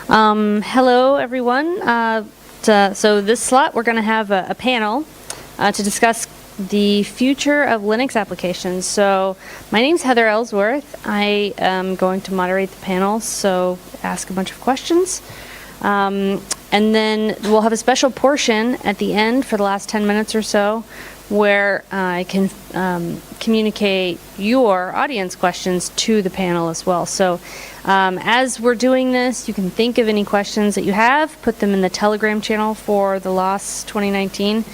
Hello, everyone. So this slot, we're going to have a panel to discuss the future of Linux applications. So my name's Heather Ellsworth. I am going to moderate the panel, so ask a bunch of questions. And then we'll have a special portion at the end for the last 10 minutes or so where I can communicate your audience questions to the panel as well. So as we're doing this, you can think of any questions that you have, put them in the Telegram channel for the LAS2019.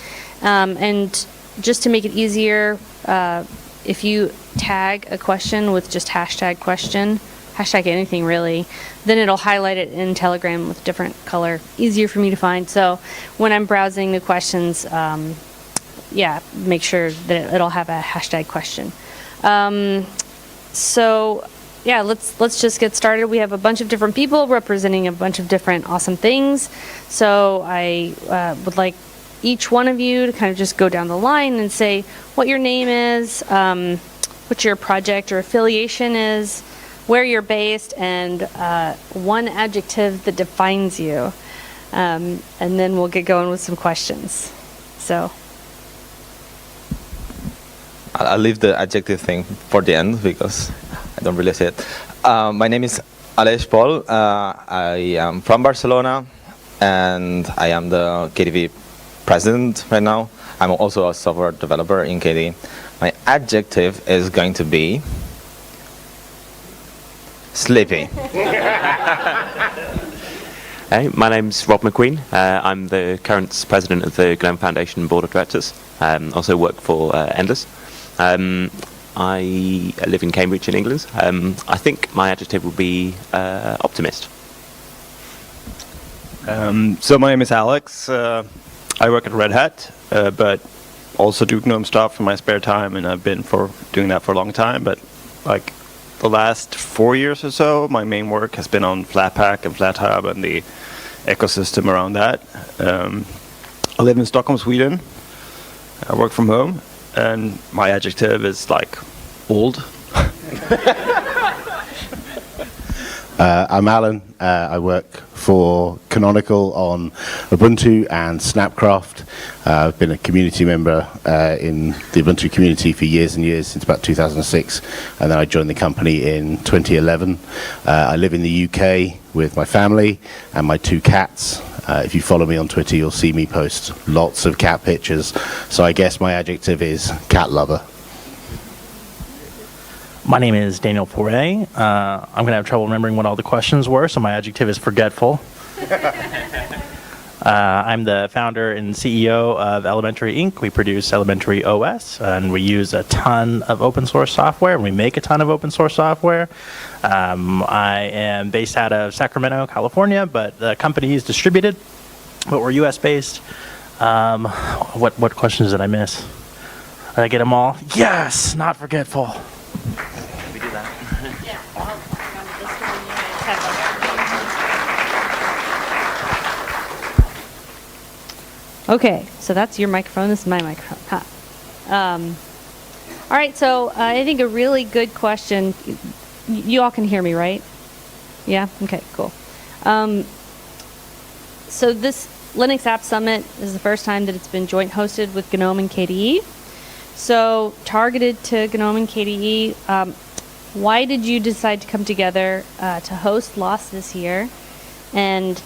And just to make it easier, if you tag a question with just hashtag question, hashtag anything really, then it'll highlight it in Telegram with different color, easier for me to find. So when I'm browsing the questions, make sure that it'll have a hashtag question. Let's just get started. We have a bunch of different people representing a bunch of different awesome things. So I would like each one of you to kind of just go down the line and say what your name is, what your project or affiliation is, where you're based, and one adjective that defines you. And then we'll get going with some questions. So I'll leave the adjective thing for the end because I don't really see it. My name is Aleix Paul. I am from Barcelona, and I am the KDV president right now. I'm also a software developer in KDE. My adjective is going to be sleepy. Hey, my name's Rob McQueen. I'm the current president of the GNOME Foundation Board of Directors. Also work for Endless. I live in Cambridge in England. I think my adjective would be optimist. So my name is Alex. I work at Red Hat, but also do GNOME stuff in my spare time, and I've been doing that for a long time. But like the last 4 years or so, my main work has been on Flatpak and FlatHub and the ecosystem around that. I live in Stockholm, Sweden. I work from home, and my adjective is like old. I'm Alan. I work for Canonical on Ubuntu and Snapcraft. I've been a community member in the Ubuntu community for years and years, since about 2006, and then I joined the company in 2011. I live in the UK with my family and my 2 cats. If you follow me on Twitter, you'll see me post lots of cat pictures. So I guess my adjective is cat lover. My name is Daniel Foray. I'm going to have trouble remembering what all the questions were, so my adjective is forgetful. I'm the founder and CEO of Elementary Inc. We produce Elementary OS, and we use a ton of open source software, and we make a ton of open source software. I am based out of Sacramento, California, but the company is distributed, but we're US based. What questions did I miss? Did I get them all? Yes, not forgetful. We do that. yeah, I'll hang on to this one. Okay, so that's your microphone. This is my microphone. All right, so I think a really good question. You all can hear me, right? Yeah? Okay, cool. So this Linux App Summit is the first time that it's been joint hosted with GNOME and KDE. So targeted to GNOME and KDE, why did you decide to come together to host LAS this year? And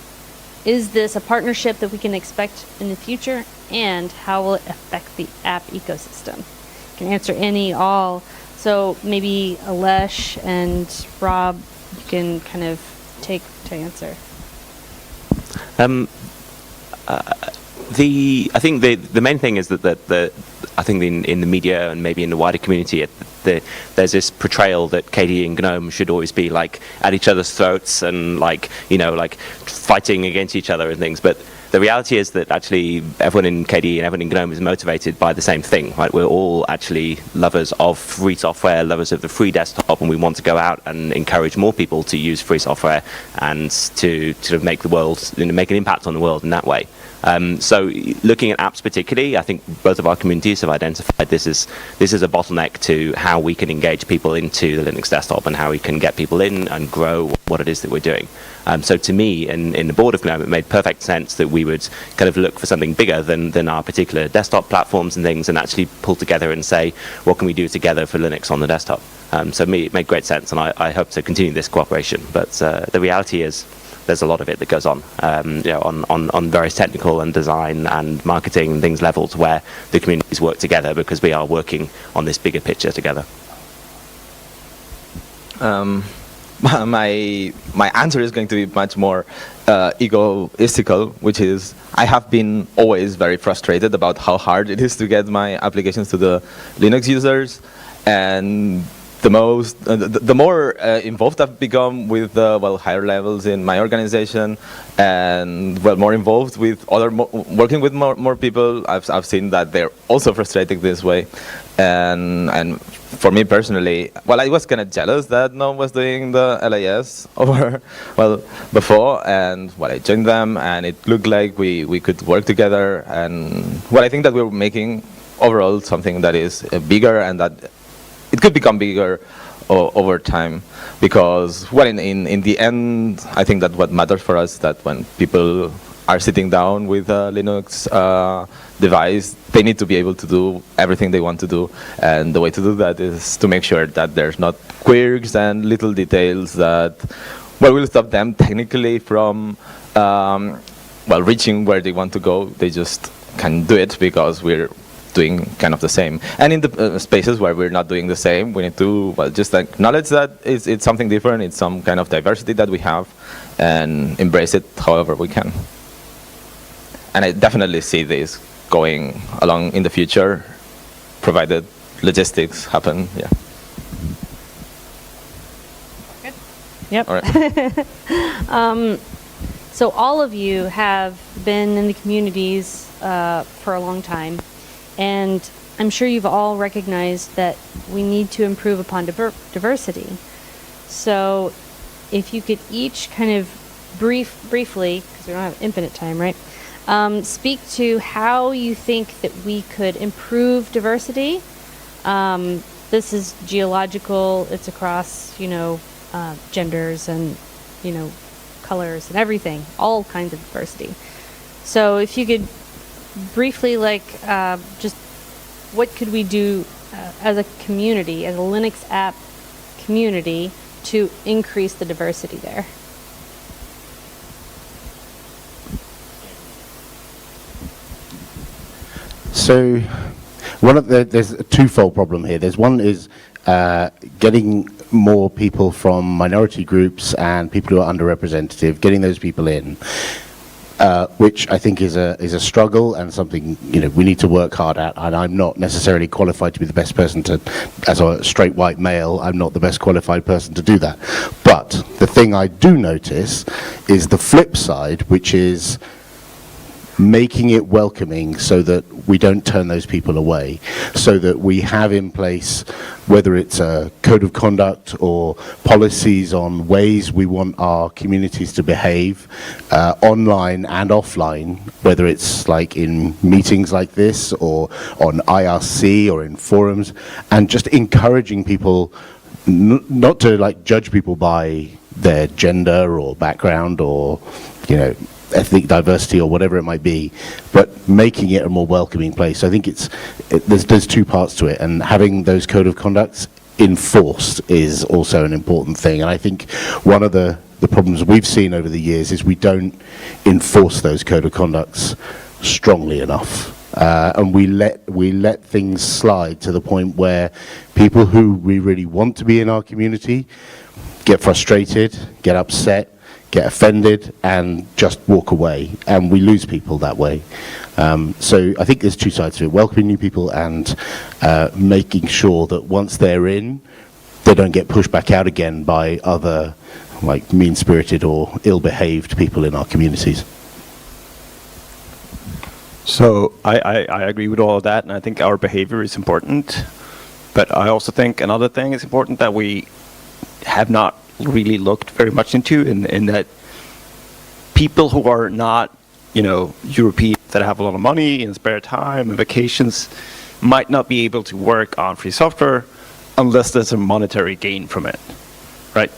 is this a partnership that we can expect in the future? And how will it affect the app ecosystem? You can answer any, all. So maybe Aleix and Rob, you can kind of take to answer. I think the main thing is that I think in the media and maybe in the wider community, there's this portrayal that KDE and GNOME should always be like at each other's throats and like fighting against each other and things. But the reality is that actually everyone in KDE and everyone in GNOME is motivated by the same thing, right? We're all actually lovers of free software, lovers of the free desktop, and we want to go out and encourage more people to use free software and to sort of make the world, make an impact on the world in that way. So looking at apps particularly, I think both of our communities have identified this is a bottleneck to how we can engage people into the Linux desktop and how we can get people in and grow what it is that we're doing. So to me, in the board of GNOME, it made perfect sense that we would kind of look for something bigger than our particular desktop platforms and things, and actually pull together and say, what can we do together for Linux on the desktop? So me, it made great sense, and I hope to continue this cooperation. But the reality is, there's a lot of it that goes on, on various technical and design and marketing and things levels where the communities work together because we are working on this bigger picture together. My answer is going to be much more egoistical, which is I have been always very frustrated about how hard it is to get my applications to the Linux users, and the more involved I've become with higher levels in my organization, and more involved with working with more people, I've seen that they're also frustrated this way, and for me personally, I was kind of jealous that no one was doing the LAS before, and I joined them, and it looked like we could work together, and I think that we're making overall something that is bigger, and that it could become bigger over time, because in the end, I think that what matters for us that when people are sitting down with a Linux device, they need to be able to do everything they want to do, and the way to do that is to make sure that there's not quirks and little details that will stop them technically from reaching where they want to go. They just can do it because we're doing kind of the same. And in the spaces where we're not doing the same, we need to just acknowledge that it's something different, it's some kind of diversity that we have, and embrace it however we can. And I definitely see this going along in the future, provided logistics happen. Yeah. Good. Yep. All right. So all of you have been in the communities for a long time, and I'm sure you've all recognized that we need to improve upon diversity. So if you could each kind of briefly, because we don't have infinite time, right? Speak to how you think that we could improve diversity. This is geological, it's across, genders and, colors and everything, all kinds of diversity. So if you could briefly, just what could we do as a community, as a Linux app community, to increase the diversity there? So, there's a twofold problem here. There's one is getting more people from minority groups and people who are underrepresented, getting those people in, which I think is a struggle and something we need to work hard at. And I'm not necessarily qualified to be the best person to, as a straight white male, I'm not the best qualified person to do that. But the thing I do notice is the flip side, which is making it welcoming so that we don't turn those people away, so that we have in place, whether it's a code of conduct or policies on ways we want our communities to behave, online and offline, whether it's like in meetings like this or on IRC or in forums, and just encouraging people not to judge people by their gender or background or ethnic diversity or whatever it might be, but making it a more welcoming place. I think there's two parts to it, and having those code of conducts enforced is also an important thing. And I think one of the problems we've seen over the years is we don't enforce those code of conducts strongly enough. And we let things slide to the point where people who we really want to be in our community get frustrated, get upset, get offended, and just walk away, and we lose people that way. So I think there's two sides to it: welcoming new people and making sure that once they're in, they don't get pushed back out again by other mean-spirited or ill-behaved people in our communities. So I agree with all of that, and I think our behavior is important. But I also think another thing is important that we have not really looked very much into, in that people who are not, Europeans that have a lot of money and spare time and vacations might not be able to work on free software unless there's a monetary gain from it, right?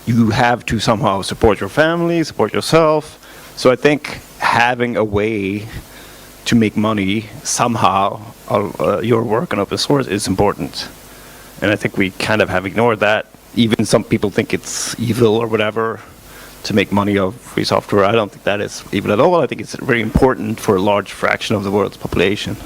you have to somehow support your family, support yourself. So I think having a way to make money somehow your work on open source is important. And I think we kind of have ignored that. Even some people think it's evil or whatever to make money off free software. I don't think that is evil at all. I think it's very important for a large fraction of the world's population.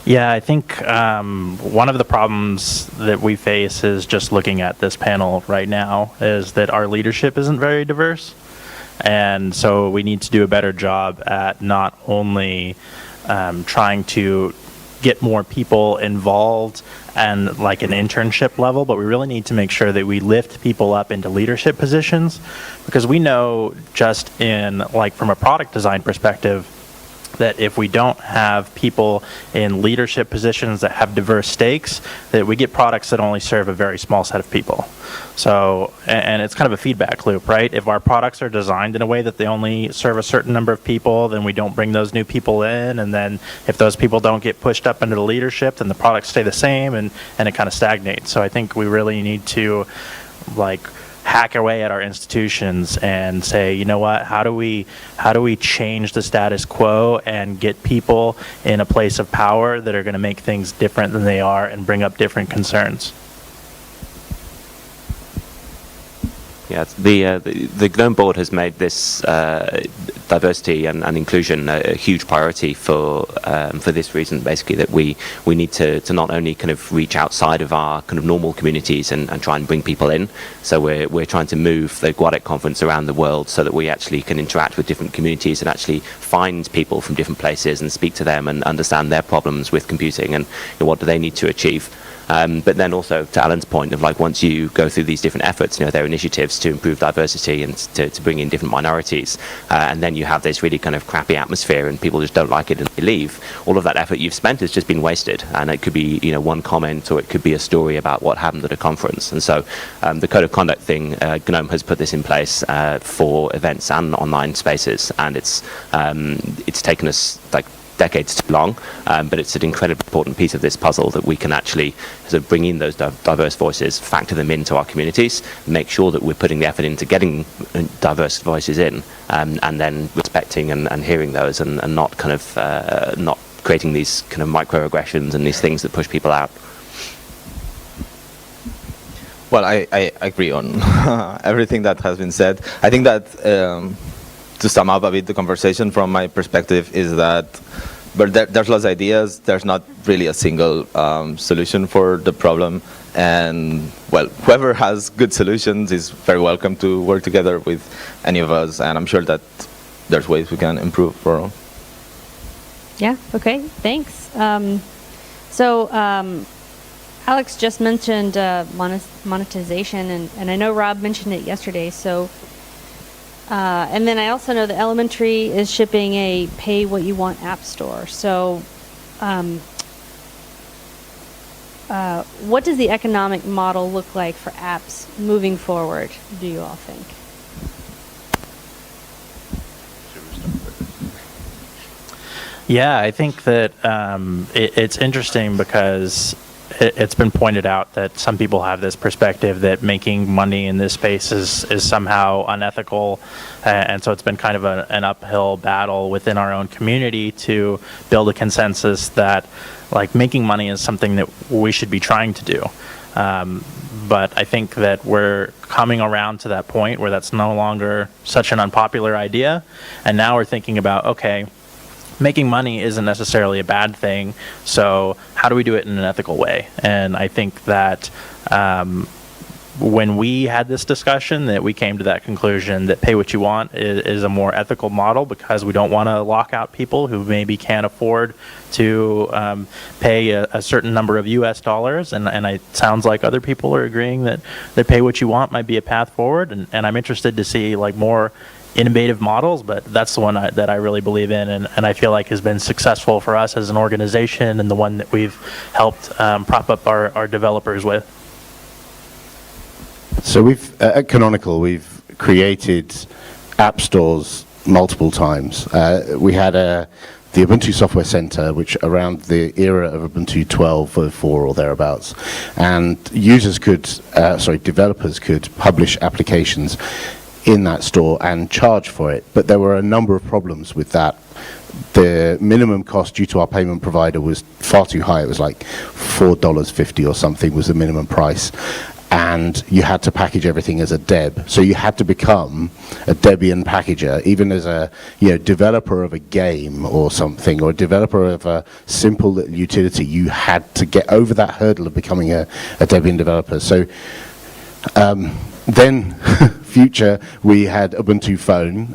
Yeah, I think one of the problems that we face is just looking at this panel right now is that our leadership isn't very diverse. And so we need to do a better job at not only trying to get more people involved and like an internship level, but we really need to make sure that we lift people up into leadership positions, because we know just in like from a product design perspective that if we don't have people in leadership positions that have diverse stakes, that we get products that only serve a very small set of people. So, and it's kind of a feedback loop, right? If our products are designed in a way that they only serve a certain number of people, then we don't bring those new people in. And then if those people don't get pushed up into the leadership, then the products stay the same and it kind of stagnates. So I think we really need to like hack away at our institutions and say, you know what, how do we change the status quo and get people in a place of power that are going to make things different than they are and bring up different concerns? Yeah, the GNOME board has made this diversity and inclusion a huge priority for this reason, basically, that we need to not only kind of reach outside of our kind of normal communities and try and bring people in. So we're trying to move the Guadec conference around the world so that we actually can interact with different communities and actually find people from different places and speak to them and understand their problems with computing and what do they need to achieve. But then also to Alan's point of like once you go through these different efforts, there are initiatives to improve diversity and to bring in different minorities, and then you have this really kind of crappy atmosphere and people just don't like it and they leave. All of that effort you've spent has just been wasted, and it could be one comment or it could be a story about what happened at a conference. And so the code of conduct thing, GNOME has put this in place for events and online spaces, and it's taken us like decades too long, but it's an incredibly important piece of this puzzle that we can actually sort of bring in those diverse voices, factor them into our communities, make sure that we're putting the effort into getting diverse voices in, and then respecting and hearing those, and not kind of not creating these kind of microaggressions and these things that push people out. Well, I agree on everything that has been said. I think that to sum up a bit the conversation from my perspective is that there's lots of ideas. There's not really a single solution for the problem. And, well, whoever has good solutions is very welcome to work together with any of us. And I'm sure that there's ways we can improve for. Yeah, okay, thanks. Alex just mentioned monetization, and I know Rob mentioned it yesterday. So. And then I also know that Elementary is shipping a pay what you want app store. So what does the economic model look like for apps moving forward, do you all think? Yeah, I think that it's interesting because it's been pointed out that some people have this perspective that making money in this space is somehow unethical, and so it's been kind of an uphill battle within our own community to build a consensus that like making money is something that we should be trying to do. But I think that we're coming around to that point where that's no longer such an unpopular idea, and now we're thinking about, okay, making money isn't necessarily a bad thing, so how do we do it in an ethical way? And I think that when we had this discussion, that we came to that conclusion that pay what you want is a more ethical model, because we don't want to lock out people who maybe can't afford to pay a certain number of US dollars, and it sounds like other people are agreeing that pay what you want might be a path forward, and I'm interested to see like more innovative models, but that's the one that I really believe in, and I feel like has been successful for us as an organization, and the one that we've helped prop up our developers with. So at Canonical, we've created app stores multiple times. We had a the Ubuntu Software Center, which around the era of Ubuntu 12.04 or thereabouts, and developers could publish applications in that store and charge for it. But there were a number of problems with that. The minimum cost due to our payment provider was far too high. It was like $4.50 or something was the minimum price. And you had to package everything as a deb. So you had to become a Debian packager, even as a developer of a game or something, or a developer of a simple little utility. You had to get over that hurdle of becoming a Debian developer. So then, future, we had Ubuntu Phone,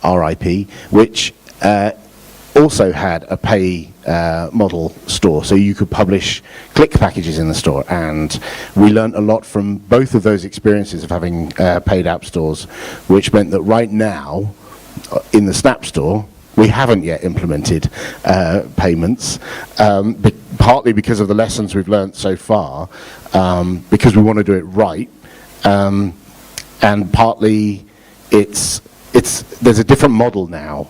RIP, which also had a pay model store, so you could publish click packages in the store, and we learned a lot from both of those experiences of having paid app stores, which meant that right now in the Snap Store we haven't yet implemented payments, partly because of the lessons we've learned so far, because we want to do it right, and partly there's a different model now.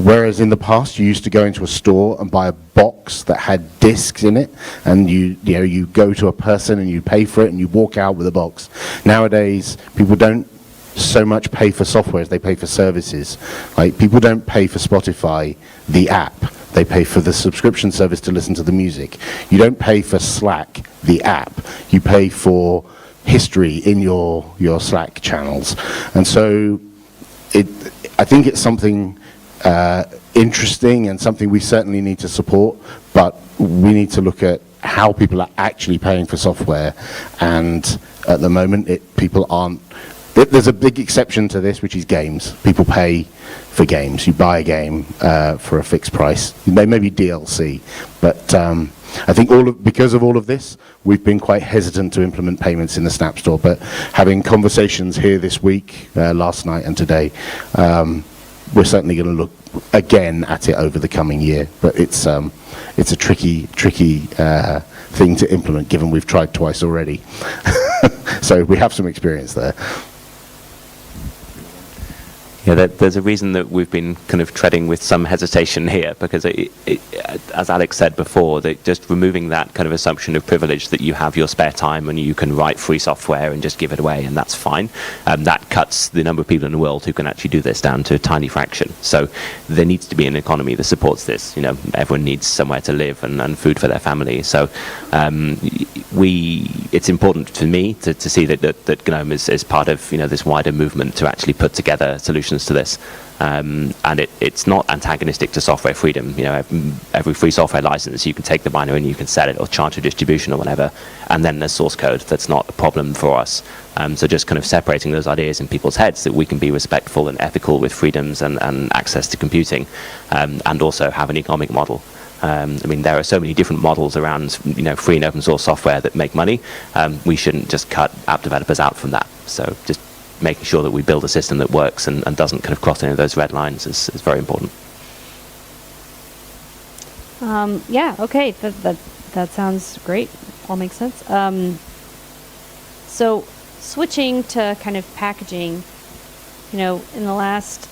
Whereas in the past, you used to go into a store and buy a box that had discs in it, and you go to a person and you pay for it and you walk out with a box. Nowadays, people don't so much pay for software as they pay for services. Like, people don't pay for Spotify, the app. They pay for the subscription service to listen to the music. You don't pay for Slack, the app. You pay for history in your Slack channels. And so I think it's something interesting and something we certainly need to support, but we need to look at how people are actually paying for software, and at the moment people aren't. There's a big exception to this, which is games. People pay for games. You buy a game for a fixed price, maybe DLC, but I think because of all of this, we've been quite hesitant to implement payments in the Snap Store, but having conversations here this week, last night and today, we're certainly going to look again at it over the coming year. But it's a tricky thing to implement, given we've tried twice already. So we have some experience there. Yeah, there's a reason that we've been kind of treading with some hesitation here, because as Alex said before, that just removing that kind of assumption of privilege that you have your spare time and you can write free software and just give it away and that's fine, that cuts the number of people in the world who can actually do this down to a tiny fraction. So there needs to be an economy that supports this. Everyone needs somewhere to live and food for their family. So it's important for me to see that GNOME is part of this wider movement to actually put together solutions to this, and it's not antagonistic to software freedom. Every free software license, you can take the binary and you can sell it or charge a distribution or whatever, and then there's source code. That's not a problem for us. So just kind of separating those ideas in people's heads, that we can be respectful and ethical with freedoms and access to computing, and also have an economic model. There are so many different models around free and open source software that make money. We shouldn't just cut app developers out from that. So just making sure that we build a system that works and doesn't kind of cross any of those red lines is very important. Yeah, okay, that sounds great. All makes sense. So switching to kind of packaging, in the last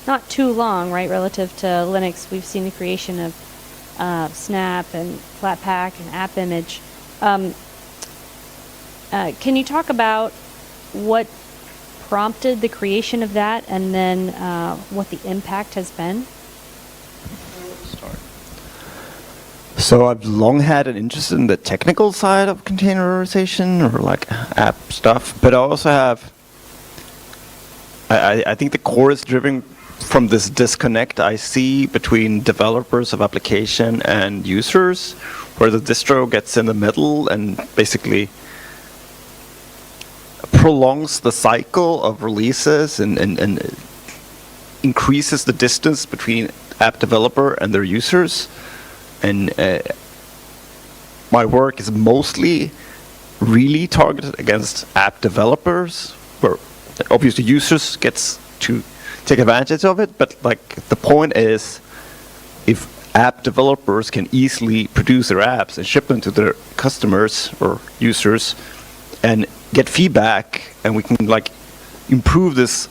not too long, right, relative to Linux, we've seen the creation of Snap and Flatpak and AppImage. Can you talk about what prompted the creation of that, and then what the impact has been? So I've long had an interest in the technical side of containerization or like app stuff, but I also have, I think the core is driven from this disconnect I see between developers of application and users, where the distro gets in the middle and basically prolongs the cycle of releases and increases the distance between app developer and their users. And my work is mostly really targeted against app developers, where obviously users gets to take advantage of it, but like the point is, if app developers can easily produce their apps and ship them to their customers or users and get feedback, and we can like improve this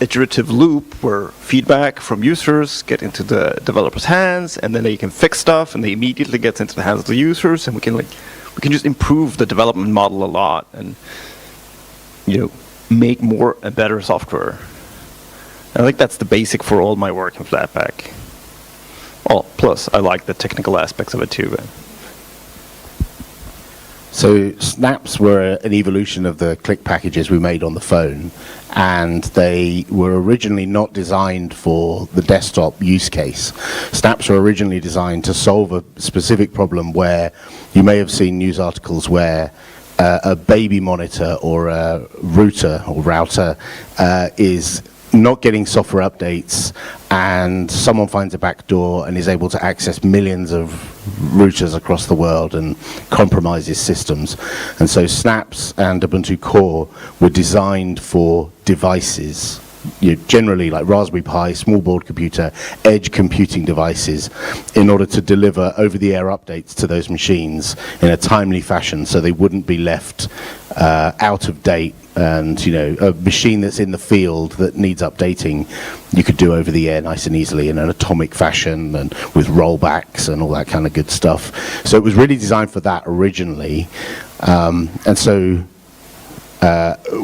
iterative loop where feedback from users get into the developers' hands, and then they can fix stuff, and they immediately get into the hands of the users, and we can just improve the development model a lot, and make more and better software. And I think that's the basic for all my work in Flatpak. Oh, plus I like the technical aspects of it too. So snaps were an evolution of the click packages we made on the phone, and they were originally not designed for the desktop use case. Snaps were originally designed to solve a specific problem where you may have seen news articles where a baby monitor or a router is not getting software updates, and someone finds a backdoor and is able to access millions of routers across the world and compromises systems. And so Snaps and Ubuntu Core were designed for devices, generally like Raspberry Pi, small board computer, edge computing devices, in order to deliver over-the-air updates to those machines in a timely fashion so they wouldn't be left out of date. And a machine that's in the field that needs updating, you could do over the air nice and easily in an atomic fashion and with rollbacks and all that kind of good stuff. So it was really designed for that originally, and so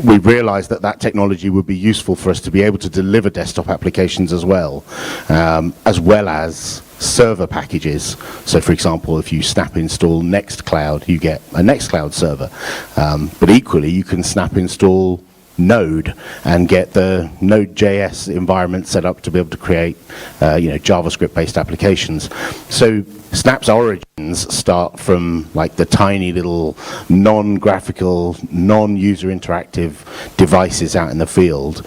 we realized that technology would be useful for us to be able to deliver desktop applications as well as server packages. So for example, if you snap install Nextcloud, you get a Nextcloud server. But equally, you can snap install Node and get the Node.js environment set up to be able to create JavaScript-based applications. So Snap's origins start from like the tiny little non-graphical, non-user interactive devices out in the field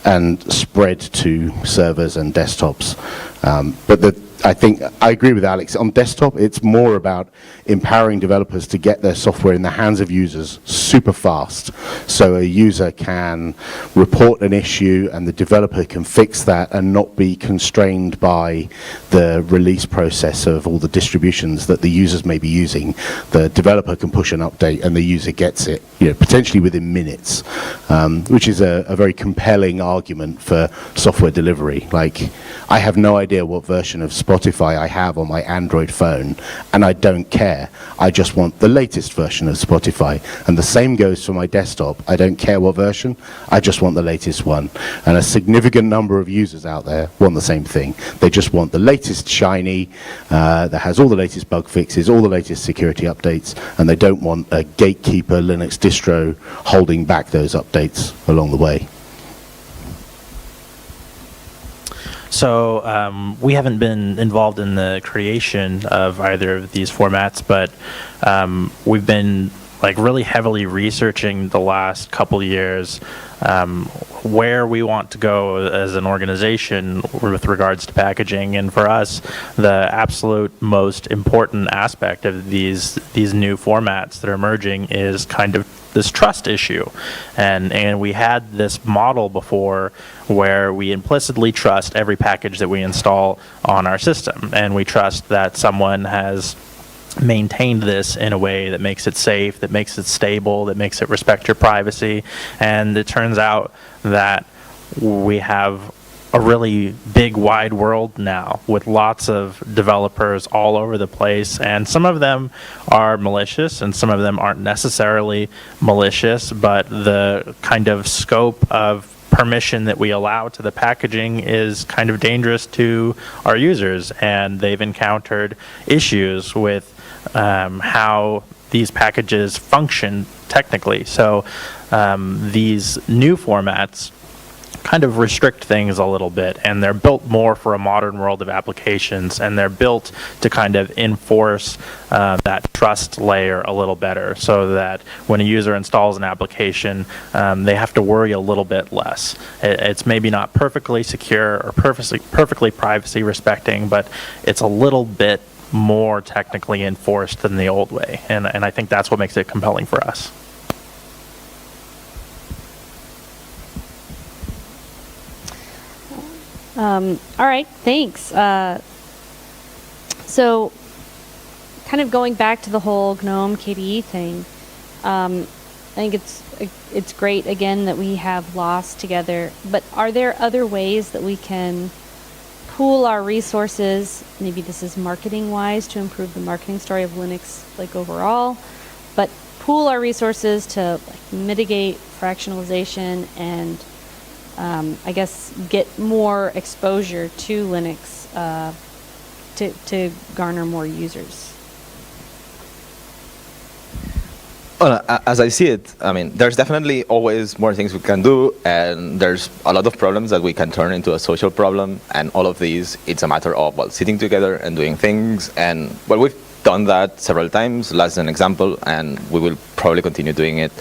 and spread to servers and desktops. But I think I agree with Alex. On desktop, it's more about empowering developers to get their software in the hands of users super fast. So a user can report an issue and the developer can fix that and not be constrained by the release process of all the distributions that the users may be using. The developer can push an update and the user gets it, potentially within minutes, which is a very compelling argument for software delivery. Like, I have no idea what version of Spotify I have on my Android phone, and I don't care. I just want the latest version of Spotify. And the same goes for my desktop. I don't care what version, I just want the latest one. And a significant number of users out there want the same thing. They just want the latest shiny, that has all the latest bug fixes, all the latest security updates, and they don't want a gatekeeper Linux distro holding back those updates along the way. So we haven't been involved in the creation of either of these formats, but we've been really heavily researching the last couple years where we want to go as an organization with regards to packaging. And for us, the absolute most important aspect of these new formats that are emerging is kind of this trust issue. And we had this model before where we implicitly trust every package that we install on our system, and we trust that someone has maintained this in a way that makes it safe, that makes it stable, that makes it respect your privacy. And it turns out that we have a really big wide world now with lots of developers all over the place, and some of them are malicious and some of them aren't necessarily malicious, but the kind of scope of permission that we allow to the packaging is kind of dangerous to our users, and they've encountered issues with how these packages function technically. So these new formats kind of restrict things a little bit, and they're built more for a modern world of applications, and they're built to kind of enforce that trust layer a little better, so that when a user installs an application, they have to worry a little bit less. It's maybe not perfectly secure or perfectly privacy respecting, but it's a little bit more technically enforced than the old way, and I think that's what makes it compelling for us. All right, thanks. So kind of going back to the whole GNOME KDE thing, think it's great, again, that we have LAS together, but are there other ways that we can pool our resources? Maybe this is marketing-wise to improve the marketing story of Linux, like overall, but pool our resources to like mitigate fractionalization and I guess get more exposure to Linux to garner more users. Well, as I see it, I mean, there's definitely always more things we can do, and there's a lot of problems that we can turn into a social problem, and all of these, it's a matter of, well, sitting together and doing things, and, well, we've done that several times, LAS is an example, and we will probably continue doing it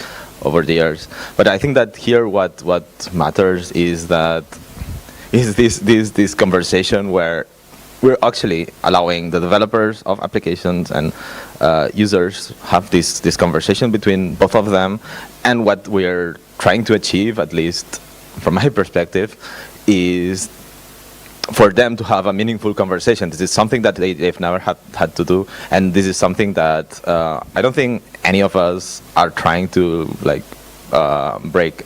over the years. But I think that here what matters is that, is this conversation where we're actually allowing the developers of applications and users have this conversation between both of them, and what we're trying to achieve, at least from my perspective, is for them to have a meaningful conversation. This is something that they've never had to do, and this is something that I don't think any of us are trying to like break.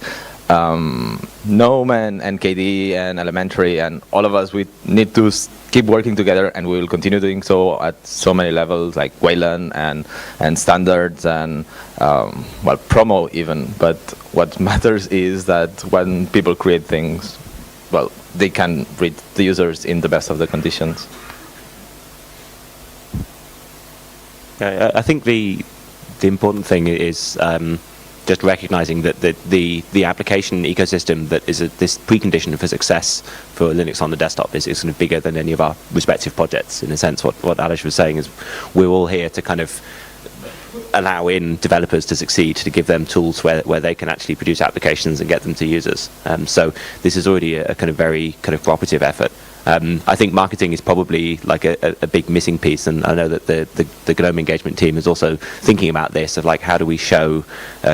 GNOME and KDE and Elementary and all of us, we need to keep working together, and we will continue doing so at so many levels, like Wayland and standards and well, promo even. But what matters is that when people create things, well, they can reach the users in the best of the conditions. I think the important thing is just recognizing that the application ecosystem that is this precondition for success for Linux on the desktop is kind of bigger than any of our respective projects. In a sense, what Aleš was saying is we're all here to kind of allow in developers to succeed, to give them tools where they can actually produce applications and get them to users. So this is already a kind of very kind of cooperative effort. I think marketing is probably like a big missing piece, and I know that the GNOME engagement team is also thinking about this, of like how do we show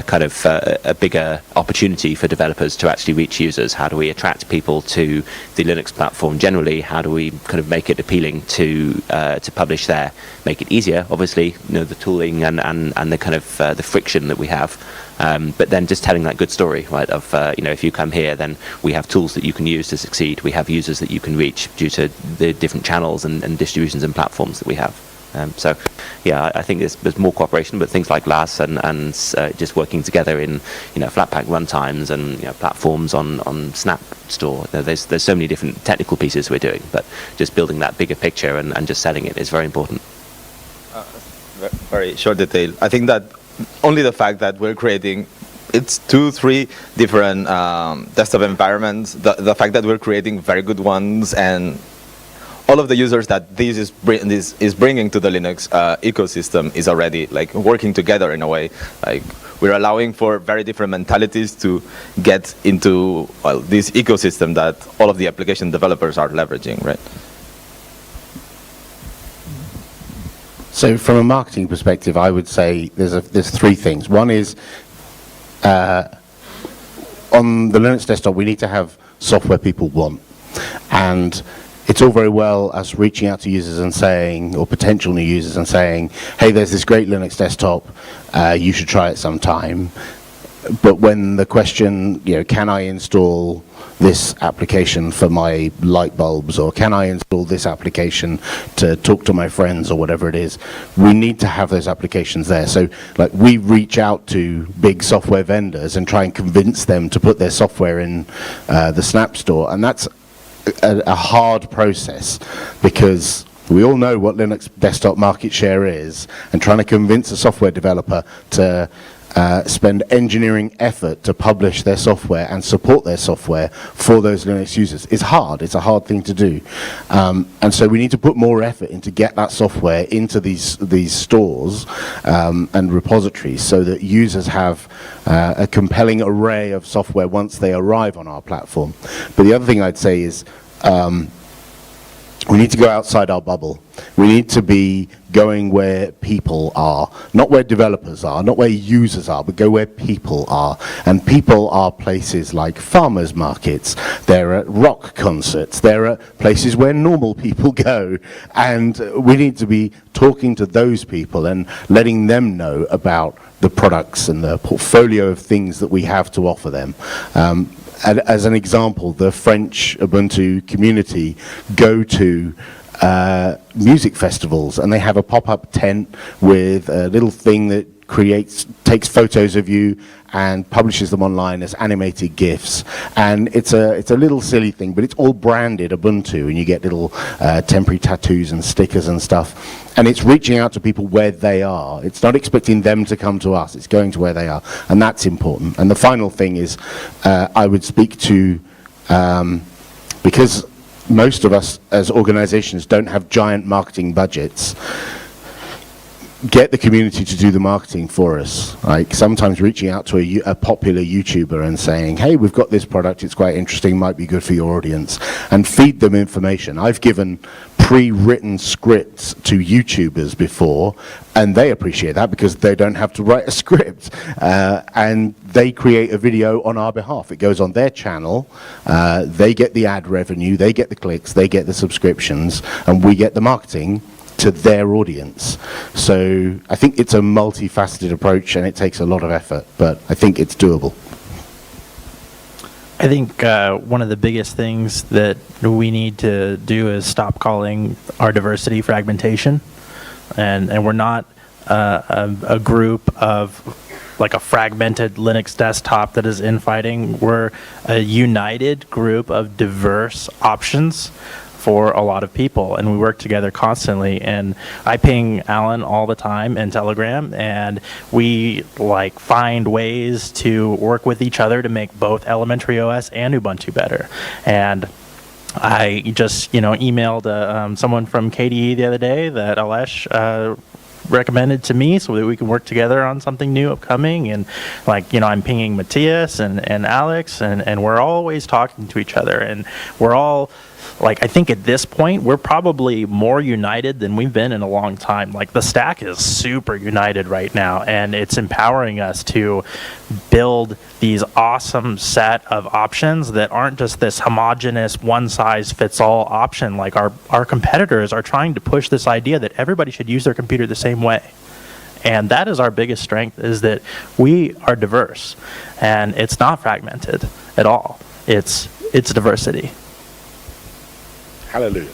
kind of a bigger opportunity for developers to actually reach users? How do we attract people to the Linux platform generally? How do we kind of make it appealing to publish there? Make it easier, obviously, you know, the tooling and the kind of the friction that we have. But then just telling that good story, right, of, you know, if you come here, then we have tools that you can use to succeed. We have users that you can reach due to the different channels and distributions and platforms that we have. So, yeah, I think there's more cooperation, but things like LAS and just working together in, you know, Flatpak runtimes and, you know, platforms on Snap Store. You know, there's so many different technical pieces we're doing, but just building that bigger picture and just selling it is very important. Very short detail. I think that only the fact that we're creating, it's 2-3 different desktop environments, the fact that we're creating very good ones, and all of the users that this is bringing to the Linux ecosystem is already like working together in a way. Like we're allowing for very different mentalities to get into, well, this ecosystem that all of the application developers are leveraging, right? So from a marketing perspective, I would say there's three things. One is on the Linux desktop, we need to have software people want. And it's all very well us reaching out to users and saying, or potential new users and saying, hey, there's this great Linux desktop, you should try it sometime. But when the question, you know, can I install this application for my light bulbs, or can I install this application to talk to my friends, or whatever it is, we need to have those applications there. So like we reach out to big software vendors and try and convince them to put their software in the Snap Store, and that's a hard process, because we all know what Linux desktop market share is, and trying to convince a software developer to spend engineering effort to publish their software and support their software for those Linux users is hard. It's a hard thing to do. And so we need to put more effort into get that software into these stores and repositories, so that users have a compelling array of software once they arrive on our platform. But the other thing I'd say is we need to go outside our bubble. We need to be going where people are, not where developers are, not where users are, but go where people are. And people are places like farmers markets, they're at rock concerts, they're at places where normal people go. And we need to be talking to those people and letting them know about the products and the portfolio of things that we have to offer them. And as an example, the French Ubuntu community go to music festivals, and they have a pop-up tent with a little thing that takes photos of you and publishes them online as animated GIFs. And it's a little silly thing, but it's all branded Ubuntu, and you get little temporary tattoos and stickers and stuff. And it's reaching out to people where they are. It's not expecting them to come to us. It's going to where they are, and that's important. And the final thing is, I would speak to, because most of us as organizations don't have giant marketing budgets, get the community to do the marketing for us. Like sometimes reaching out to a popular YouTuber and saying, hey, we've got this product, it's quite interesting, might be good for your audience, and feed them information. I've given pre-written scripts to YouTubers before, and they appreciate that because they don't have to write a script. And they create a video on our behalf. It goes on their channel, they get the ad revenue, they get the clicks, they get the subscriptions, and we get the marketing to their audience. So I think it's a multifaceted approach, and it takes a lot of effort, but I think it's doable. I think one of the biggest things that we need to do is stop calling our diversity fragmentation, and we're not a group of like a fragmented Linux desktop that is infighting. We're a united group of diverse options for a lot of people, and we work together constantly. And I ping Alan all the time in Telegram, and we like find ways to work with each other to make both Elementary OS and Ubuntu better. And I just emailed someone from KDE the other day that Alesh recommended to me so that we can work together on something new upcoming. And I'm pinging Matthias and Alex, and we're always talking to each other, and we're all I think at this point we're probably more united than we've been in a long time. Like the stack is super united right now, and it's empowering us to build these awesome set of options that aren't just this homogeneous one-size-fits-all option. Like our competitors are trying to push this idea that everybody should use their computer the same way. And that is our biggest strength, is that we are diverse, and it's not fragmented at all. It's diversity. Hallelujah.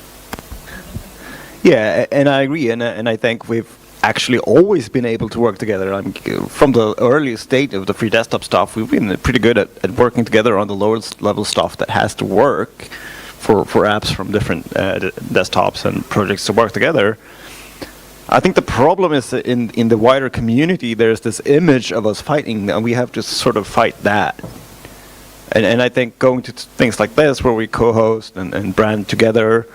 Yeah, and I agree, and I think we've actually always been able to work together. From the earliest state of the free desktop stuff, we've been pretty good at working together on the lowest level stuff that has to work for apps from different desktops and projects to work together. I think the problem is that in the wider community, there's this image of us fighting, and we have to sort of fight that. And I think going to things like this, where we co-host and brand together,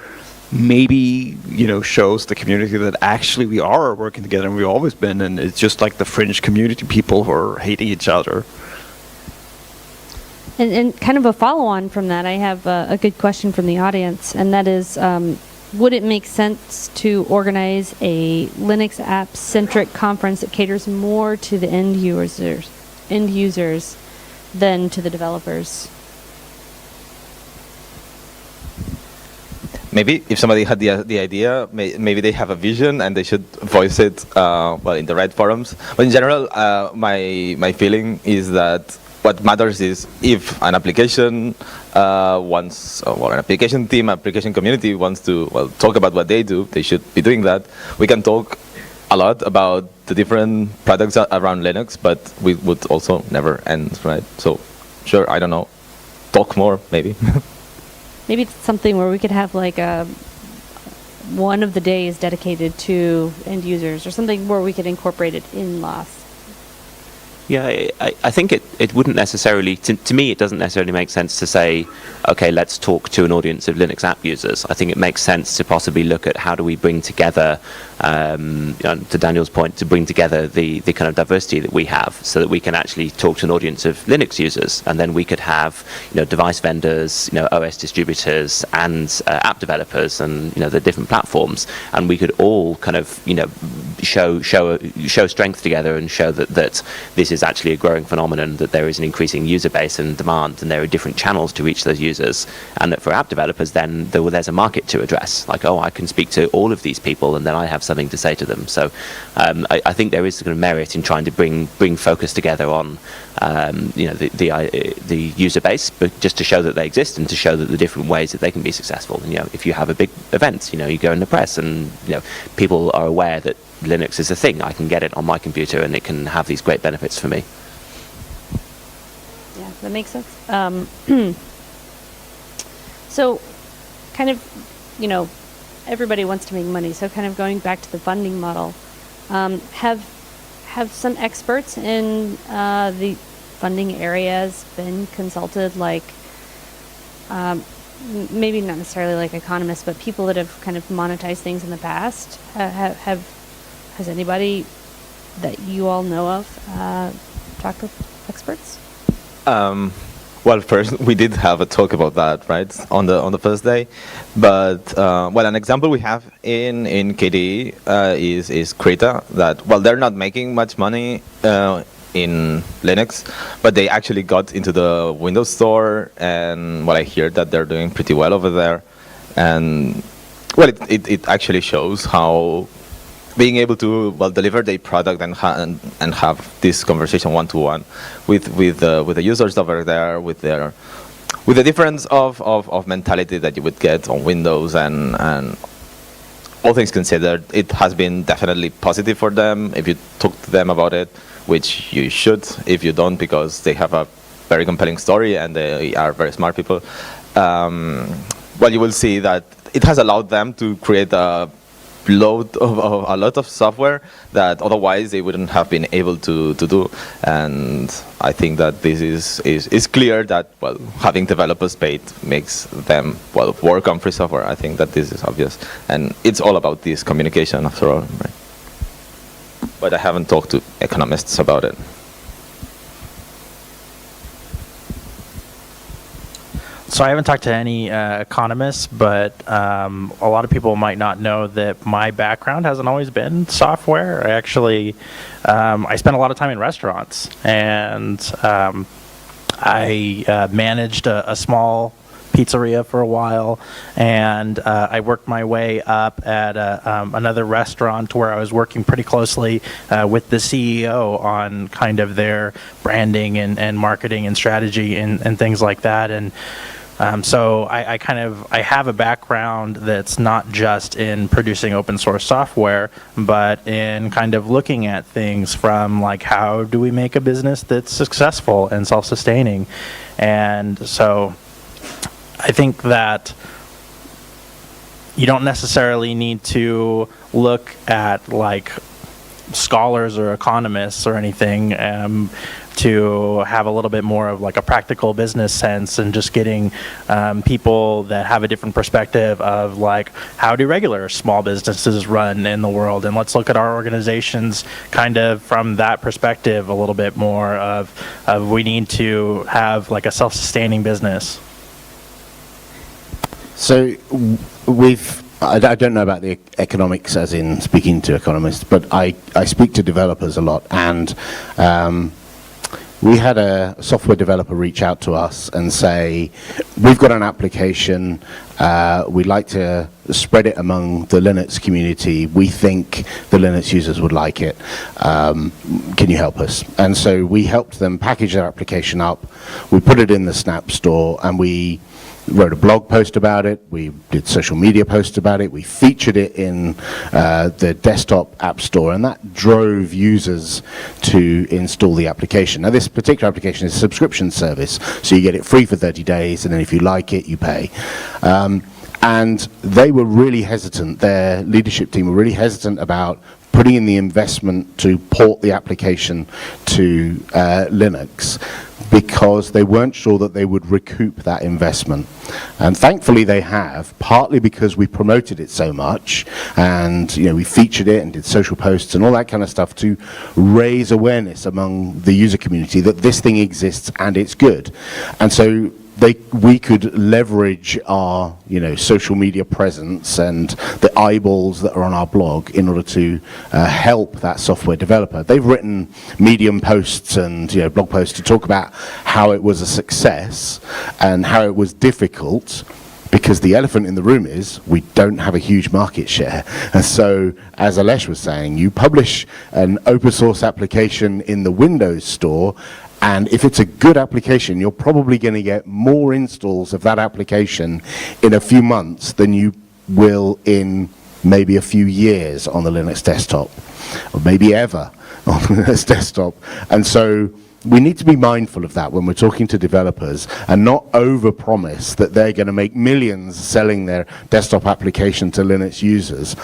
maybe shows the community that actually we are working together, and we've always been, and it's just like the fringe community people who are hating each other. And kind of a follow-on from that, I have a good question from the audience, and that is, would it make sense to organize a Linux app-centric conference that caters more to the end users than to the developers? Maybe if somebody had the idea, maybe they have a vision and they should voice it in the right forums. But in general, my feeling is that what matters is if an application wants, or an application team, application community wants to talk about what they do, they should be doing that. We can talk a lot about the different products around Linux, but we would also never end, right? So, sure, I don't know, talk more, maybe. Maybe it's something where we could have one of the days dedicated to end users, or something where we could incorporate it in LAS. Yeah, I think it wouldn't necessarily, to me, it doesn't necessarily make sense to say, okay, let's talk to an audience of Linux app users. I think it makes sense to possibly look at how do we bring together, to Daniel's point, to bring together the kind of diversity that we have, so that we can actually talk to an audience of Linux users, and then we could have, device vendors, OS distributors, and app developers, and the different platforms, and we could all kind of, show strength together and show that this is actually a growing phenomenon, that there is an increasing user base and demand, and there are different channels to reach those users, and that for app developers then there's a market to address. Like, I can speak to all of these people, and then I have something to say to them. So I think there is kind of merit in trying to bring focus together on the user base, but just to show that they exist and to show that the different ways that they can be successful. And, if you have a big event, you go in the press and people are aware that Linux is a thing. I can get it on my computer and it can have these great benefits for me. Yeah, that makes sense. So, kind of, everybody wants to make money. So, kind of going back to the funding model, have some experts in the funding areas been consulted, like maybe not necessarily like economists, but people that have kind of monetized things in the past? Has anybody that you all know of talked with experts? Well, first we did have a talk about that, right, on the first day. But an example we have in KDE is Krita. That they're not making much money in Linux, but they actually got into the Windows Store, and I hear that they're doing pretty well over there. And it actually shows how being able to deliver their product and have this conversation one-to-one with the users over there, with the difference of mentality that you would get on Windows, and all things considered, it has been definitely positive for them if you talk to them about it, which you should. If you don't, because they have a very compelling story and they are very smart people, you will see that it has allowed them to create a lot of software that otherwise they wouldn't have been able to do. And I think that this is clear that having developers paid makes them work on free software. I think that this is obvious, and it's all about this communication after all, right? But I haven't talked to economists about it. So I haven't talked to any economists, but a lot of people might not know that my background hasn't always been software. I actually, I spent a lot of time in restaurants, and I managed a small pizzeria for a while, and I worked my way up at another restaurant where I was working pretty closely with the CEO on kind of their branding and marketing and strategy and things like that. And so I have a background that's not just in producing open source software, but in kind of looking at things from how do we make a business that's successful and self-sustaining. And so I think that you don't necessarily need to look at scholars or economists or anything to have a little bit more of a practical business sense, and just getting people that have a different perspective of how do regular small businesses run in the world, and let's look at our organizations kind of from that perspective a little bit more of we need to have a self-sustaining business. So I don't know about the economics as in speaking to economists, but I speak to developers a lot, and we had a software developer reach out to us and say, we've got an application, we'd like to spread it among the Linux community, we think the Linux users would like it, can you help us? And so we helped them package their application up, we put it in the Snap Store, and we wrote a blog post about it, we did social media posts about it, we featured it in the desktop app store, and that drove users to install the application. Now this particular application is a subscription service, so you get it free for 30 days, and then if you like it, you pay. And they were really hesitant, their leadership team were really hesitant about putting in the investment to port the application to Linux, because they weren't sure that they would recoup that investment. And thankfully they have, partly because we promoted it so much, and we featured it and did social posts and all that kind of stuff to raise awareness among the user community that this thing exists and it's good. And so we could leverage our social media presence and the eyeballs that are on our blog in order to help that software developer. They've written Medium posts and blog posts to talk about how it was a success and how it was difficult, Because the elephant in the room is we don't have a huge market share. And so, as Alesh was saying, you publish an open source application in the Windows Store, and if it's a good application, you're probably going to get more installs of that application in a few months than you will in maybe a few years on the Linux desktop, or maybe ever on the Linux desktop. And so we need to be mindful of that when we're talking to developers and not overpromise that they're going to make millions selling their desktop application to Linux users.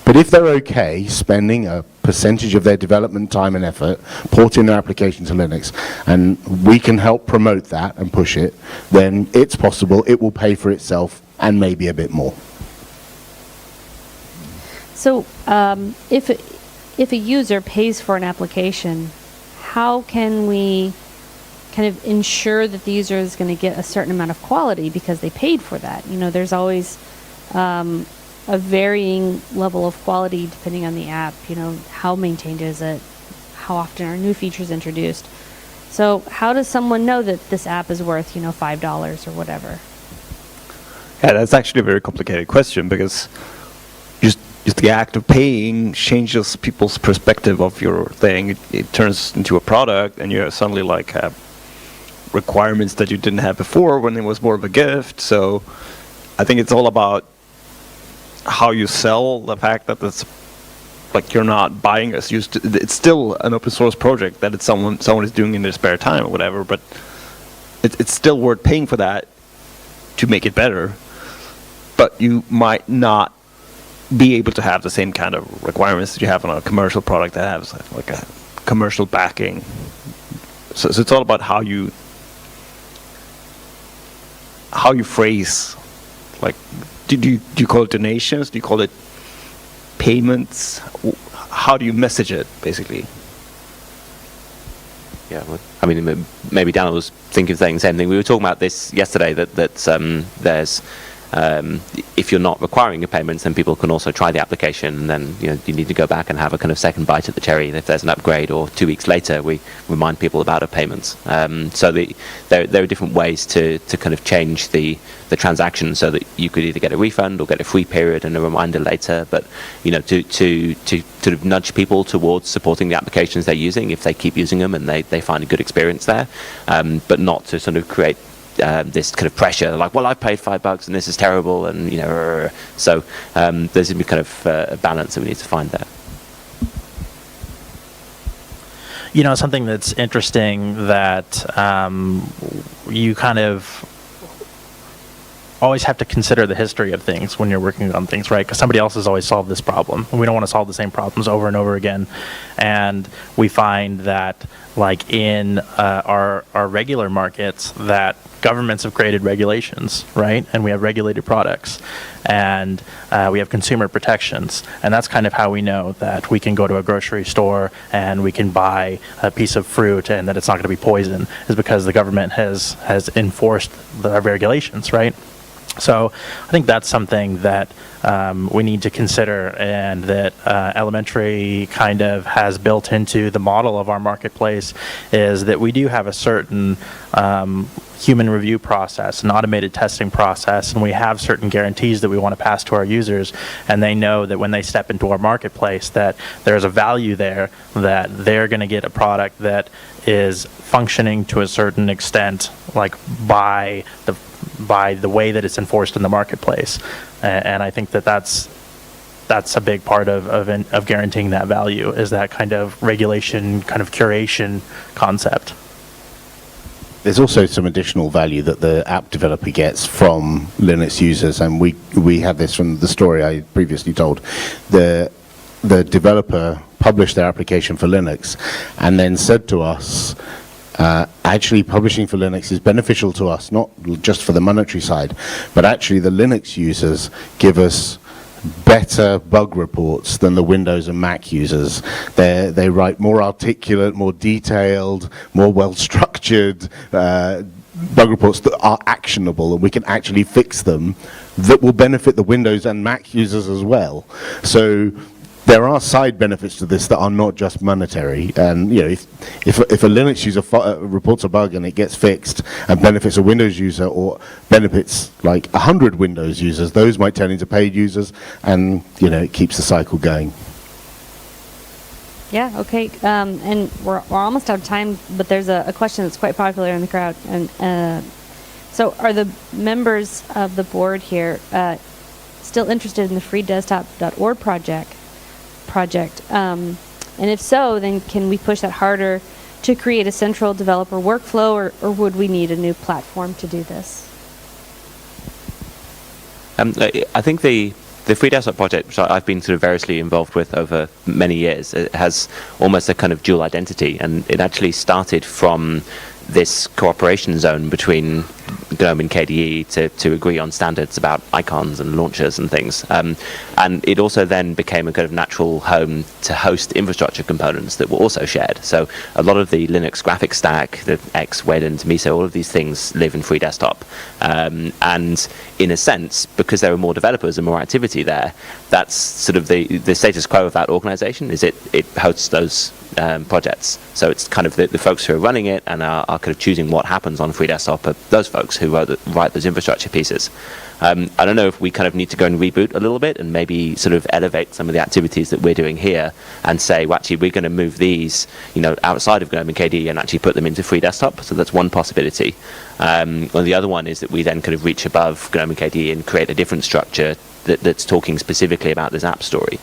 But if they're okay spending a percentage of their development time and effort porting their application to Linux, and we can help promote that and push it, then it's possible it will pay for itself and maybe a bit more. So if a user pays for an application, how can we kind of ensure that the user is going to get a certain amount of quality because they paid for that? You know, there's always a varying level of quality depending on the app. You know, how maintained is it? How often are new features introduced? So how does someone know that this app is worth, you know, $5 or whatever? Yeah, that's actually a very complicated question, because just the act of paying changes people's perspective of your thing. It turns into a product, and you suddenly like have requirements that you didn't have before when it was more of a gift. So I think it's all about how you sell the fact that it's like you're not buying us. It's still an open source project that it's someone is doing in their spare time or whatever, but it's still worth paying for that to make it better. But you might not be able to have the same kind of requirements that you have on a commercial product that has like a commercial backing. So it's all about how you phrase, like, do you call it donations? Do you call it payments? How do you message it, basically? Yeah, well, I mean, maybe Daniel was thinking of saying the same thing. We were talking about this yesterday, that there's if you're not requiring your payments, then people can also try the application, and then you need to go back and have a kind of second bite at the cherry if there's an upgrade, or 2 weeks later we remind people about our payments. So there are different ways to kind of change the transaction so that you could either get a refund or get a free period and a reminder later. But to sort of nudge people towards supporting the applications they're using if they keep using them and they find a good experience there, but not to sort of create this kind of pressure, like, well, I paid $5 and this is terrible, and so there's a kind of a balance that we need to find there. You know, something that's interesting that you kind of always have to consider the history of things when you're working on things, right? Because somebody else has always solved this problem, and we don't want to solve the same problems over and over again. And we find that, like in our regular markets, that governments have created regulations, right? And we have regulated products, and we have consumer protections, and that's kind of how we know that we can go to a grocery store and we can buy a piece of fruit and that it's not going to be poison, is because the government has enforced the regulations, right? So I think that's something that we need to consider, and that Elementary kind of has built into the model of our marketplace, is that we do have a certain human review process, an automated testing process, and we have certain guarantees that we want to pass to our users, and they know that when they step into our marketplace that there's a value there, that they're going to get a product that is functioning to a certain extent, like by the way that it's enforced in the marketplace. And I think that's a big part of guaranteeing that value, is that kind of regulation, kind of curation concept. There's also some additional value that the app developer gets from Linux users, and we had this from the story I previously told. The developer published their application for Linux and then said to us, actually publishing for Linux is beneficial to us, not just for the monetary side, but actually the Linux users give us better bug reports than the Windows and Mac users. They write more articulate, more detailed, more well-structured bug reports that are actionable, and we can actually fix them, that will benefit the Windows and Mac users as well. So there are side benefits to this that are not just monetary. And if a Linux user reports a bug and it gets fixed and benefits a Windows user or benefits like 100 Windows users, those might turn into paid users, and it keeps the cycle going. Yeah, okay. And we're almost out of time, but there's a question that's quite popular in the crowd. And so are the members of the board here still interested in the freedesktop.org project? And if so, then can we push that harder to create a central developer workflow, or would we need a new platform to do this? I think the Free Desktop project, which I've been sort of variously involved with over many years, it has almost a kind of dual identity, and it actually started from this cooperation zone between GNOME and KDE to agree on standards about icons and launchers and things. And it also then became a kind of natural home to host infrastructure components that were also shared. So a lot of the Linux graphics stack, the X, Wayland, Miso, all of these things live in Free Desktop. And in a sense, because there are more developers and more activity there, that's sort of the status quo of that organization, is it hosts those projects. So it's kind of the folks who are running it and are kind of choosing what happens on Free Desktop are those folks who write those infrastructure pieces. I don't know if we kind of need to go and reboot a little bit and maybe sort of elevate some of the activities that we're doing here and say, well, actually, we're going to move these, outside of GNOME and KDE and actually put them into Free Desktop. So that's one possibility. And the other one is that we then kind of reach above GNOME and KDE and create a different structure that's talking specifically about this app story.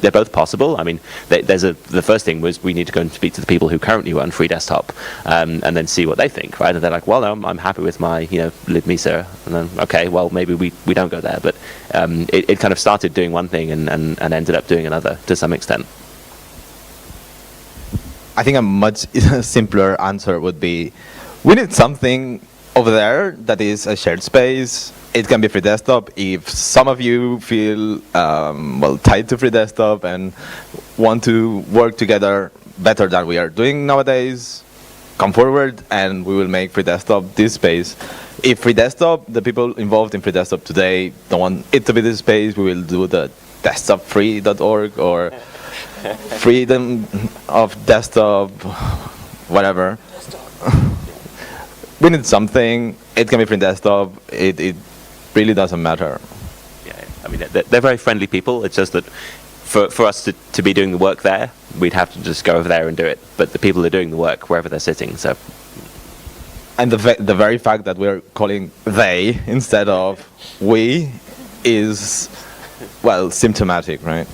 They're both possible. I mean, the first thing was we need to go and speak to the people who currently run Free Desktop, and then see what they think, right? And they're like, well, no, I'm happy with my, libmisa. And then, okay, well, maybe we don't go there. But it kind of started doing one thing and ended up doing another to some extent. I think a much simpler answer would be, we need something over there that is a shared space. It can be Free Desktop. If some of you feel tied to Free Desktop and want to work together better than we are doing nowadays, come forward and we will make Free Desktop this space. If Free Desktop, the people involved in Free Desktop today don't want it to be this space, we will do the desktopfree.org or freedom of desktop, whatever. We need something. It can be Free Desktop. It really doesn't matter. Yeah, I mean, they're very friendly people. It's just that for us to be doing the work there, we'd have to just go over there and do it. But the people are doing the work wherever they're sitting. So, and the very fact that we're calling they instead of we is, well, symptomatic, right?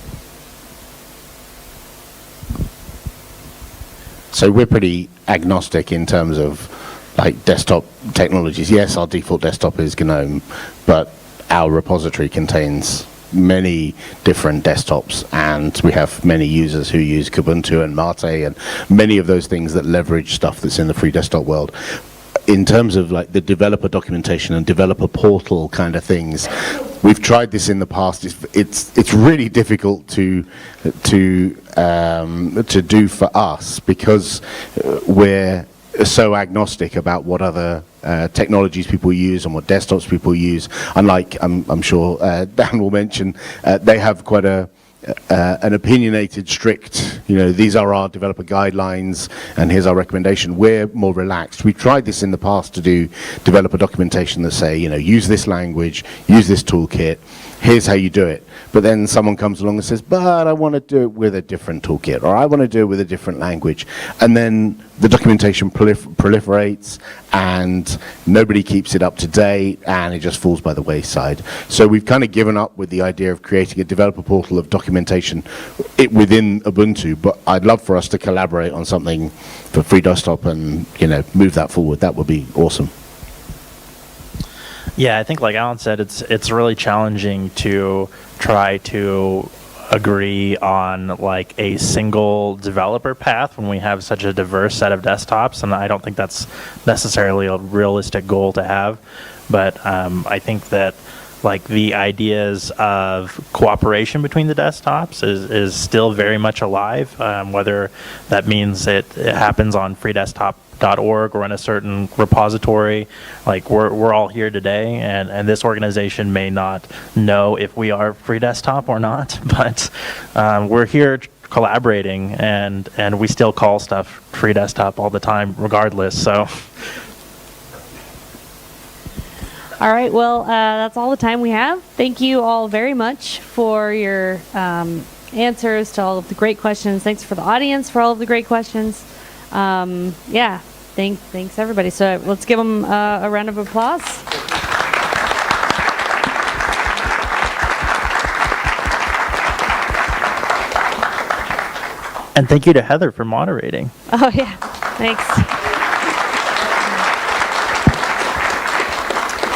So we're pretty agnostic in terms of desktop technologies. Yes, our default desktop is GNOME, but our repository contains many different desktops, and we have many users who use Kubuntu and Mate and many of those things that leverage stuff that's in the Free Desktop world. In terms of the developer documentation and developer portal kind of things, we've tried this in the past. It's really difficult to do for us because we're so agnostic about what other technologies people use and what desktops people use. Unlike, I'm sure Dan will mention, they have quite an opinionated, strict, these are our developer guidelines and here's our recommendation. We're more relaxed. We've tried this in the past to do developer documentation that say, use this language, use this toolkit, here's how you do it. But then someone comes along and says, but I want to do it with a different toolkit, or I want to do it with a different language. And then the documentation proliferates and nobody keeps it up to date and it just falls by the wayside. So we've kind of given up with the idea of creating a developer portal of documentation within Ubuntu, but I'd love for us to collaborate on something for Free Desktop and move that forward. That would be awesome. Yeah, I think like Alan said, it's really challenging to try to agree on a single developer path when we have such a diverse set of desktops, and I don't think that's necessarily a realistic goal to have. But I think that the ideas of cooperation between the desktops is still very much alive, whether that means it happens on Free Desktop .org or in a certain repository. Like we're all here today, and this organization may not know if we are free desktop or not, but we're here collaborating, and we still call stuff free desktop all the time regardless. So. All right, well, that's all the time we have. Thank you all very much for your answers to all of the great questions. Thanks for the audience for all of the great questions. Yeah, thanks everybody. So let's give them a round of applause. And thank you to Heather for moderating. Oh yeah, thanks.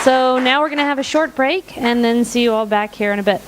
So now we're going to have a short break and then see you all back here in a bit.